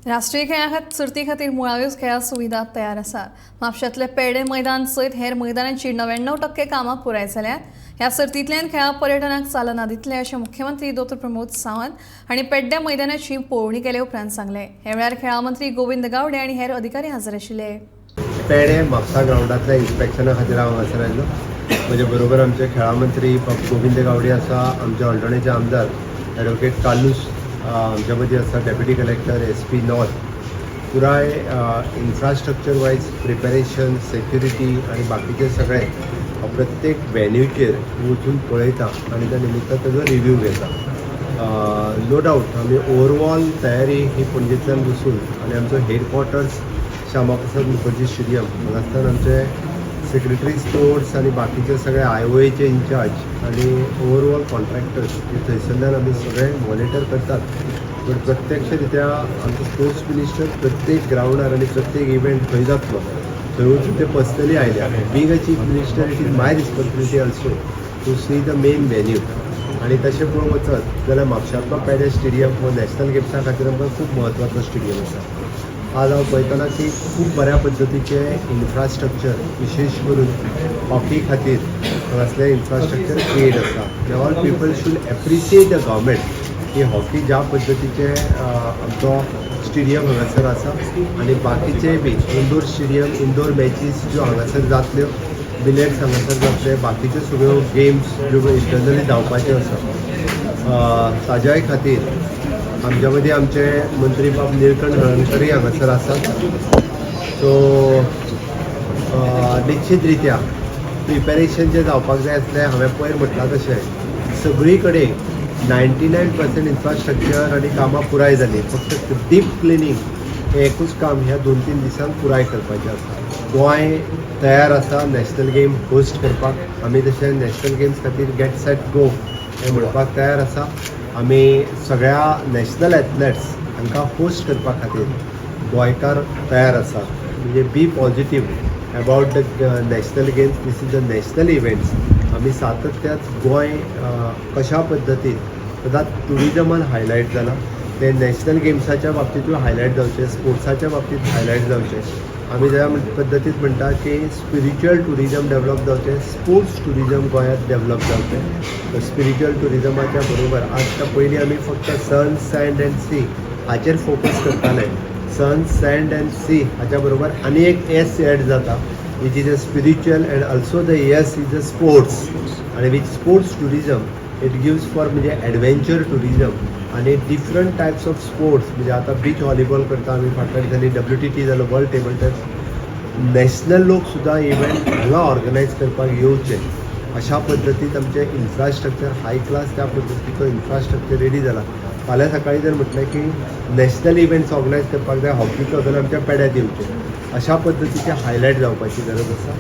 राष्ट्रीय खेळा सर्ती खातीर मुळाव्यो खेळा सुविधा तयार आसा. म्हापश्यांतले पेडे मैदान सयत हेर मैदानांची 99% कामां पुराय जाल्यात. ह्या सर्तींतल्यान खेळा पर्यटनाक चालना दितले अशें मुख्यमंत्री डॉ. प्रमोद सावंत हांणी पेड्ड्या मैदानाची पळोवणी केले उपरांत सांगले. हे वेळार खेळा मंत्री गोविंद गावडे आनी हेर अधिकारी हजर आशिल्ले. पेडे म्हापसा ग्राउंडांतल्या इन्स्पेक्शना खातीर हांव हांगासर आयिल्लो. म्हजे बरोबर आमचे खेळा मंत्री गोविंद गावडे आसा, आमचे अल्टरनेचे आमदार ॲडवोकेट कालूस आमच्या मदीं आसा, डेप्युटी कलेक्टर SP नॉर्थ. पुराय इन्फ्रास्ट्रक्चर वायज प्रिपेरेशन, सेक्युरिटी आनी बाकीचे सगळे प्रत्येक वेन्यूचेर वचून पळयता आनी त्या निमित्त ताजो रिव्यू घेता. नो डावट आमी ओवरऑल तयारी ही पणजेंतल्यान बसून आनी आमचो हेडक्वॉर्टर्स श्यामा प्रसाद मुखर्जी स्टेडियम हांगासल्यान आमचे सेक्रेटरी स्पोर्ट्स आनी बाकीचे सगळे IOAचे इन्चार्ज आनी ओवरऑल कॉन्ट्रॅक्टर्स थंयसरल्यान आमी सगळे मॉनिटर करतात. पण प्रत्यक्ष रित्या आमचो स्पोर्ट्स मिनिस्टर प्रत्येक ग्राउंडार आनी प्रत्येक इव्हेंट खंय जातलो थंय वचून ते पर्सनली आयल्या. Being a chief minister it is my responsibility also to see the main venue. आनी तशें पळोवंक वचत जाल्यार म्हापश्यांतलो पेडे स्टेडियम हो नॅशनल गेम्सा खातीर आमकां खूब म्हत्वाचो स्टेडियम आसा. आज हांव पळयतना की खूब बऱ्या पद्दतीचे इन्फ्रास्ट्रक्चर विशेश करून हॉकी खातीर हांगासलें इन्फ्रास्ट्रक्चर क्रिएट आसा. All people should appreciate the government की हॉकी ज्या पद्दतीचे आमचो स्टेडियम हांगासर आसा आनी बाकीचे बी इंडोर स्टेडियम, इंडोर मॅचीस ज्यो हांगासर जातल्यो, बिलियर्ड्स हांगासर जातले, बाकीच्यो सगळ्यो गेम्स ज्यो इंटरनली धांवपाच्यो आसा ताज्याय खातीर आमच्या मदीं आमचे मंत्री बाब निळकंठ हळर्णकरय हांगासर आसात. सो निश्चित रित्या प्रिपेरेशन जें जावपाक जाय आसलें हांवें पयर म्हटलां तशें सगळी कडेन 99% इन्फ्रास्ट्रक्चर आनी कामां पुराय जाली. फक्त डीप क्लिनींग हें एकूच काम ह्या 2-3 दिसांत पुराय करपाचें आसा. गोंय तयार आसा नॅशनल गेम होस्ट करपाक. आमी तशें नॅशनल गेम्स खातीर गेट सेट गो हें म्हणपाक तयार आसा. आमी सगळ्या नॅशनल एथलेट्स हांकां होस्ट करपा खातीर गोंयकार तयार आसा. म्हणजे be positive about the national games. This is the national events. आमी सातत्यात गोंय कशा पद्दतीन सदांच टुरिजमान हायलायट जाला. ते नॅशनल गेम्साच्या बाबतींतूय हायलायट जावचे, स्पोर्ट्साच्या बाबतींत हायलायट जावचे. आमी ज्या पद्दतीन म्हणटा की स्पिरिच्युअल टुरिजम डेवलप जावचें, स्पोर्ट्स टुरिजम गोंयांत डेवलप जावचें. स्पिरिच्युअल टुरिजमाच्या बरोबर आजच्या पयलीं आमी फक्त सन, सँड अँड सी हाचेर फोकस करताले. सन, सँड अँड सी हाच्या बरोबर आनी एक S एड जाता which is a spiritual and also the S is a sports. आणि which sports tourism it gives for म्हणजे adventure tourism आणि different types of sports. म्हणजे आता बीच व्हॉलीबॉल करता आमी, फाटल्या दिसांनी WTT जालो, वर्ल्ड टेबल टेनिस. नॅशनल लोक सुद्दां इव्हेंट हांगा ऑर्गनायज करपाक येवचे अशा पद्दतीन आमचें इन्फ्रास्ट्रक्चर हाय क्लास त्या पद्दतीचो इन्फ्रास्ट्रक्चर रेडी जाला. फाल्यां सकाळीं जर म्हटलें की नॅशनल इव्हेंट्स ऑर्गनायज करपाक जाय हॉकीचो जाल्यार आमच्या पेड्यात येवचे अशा पद्दतीचे हायलायट जावपाची गरज आसा.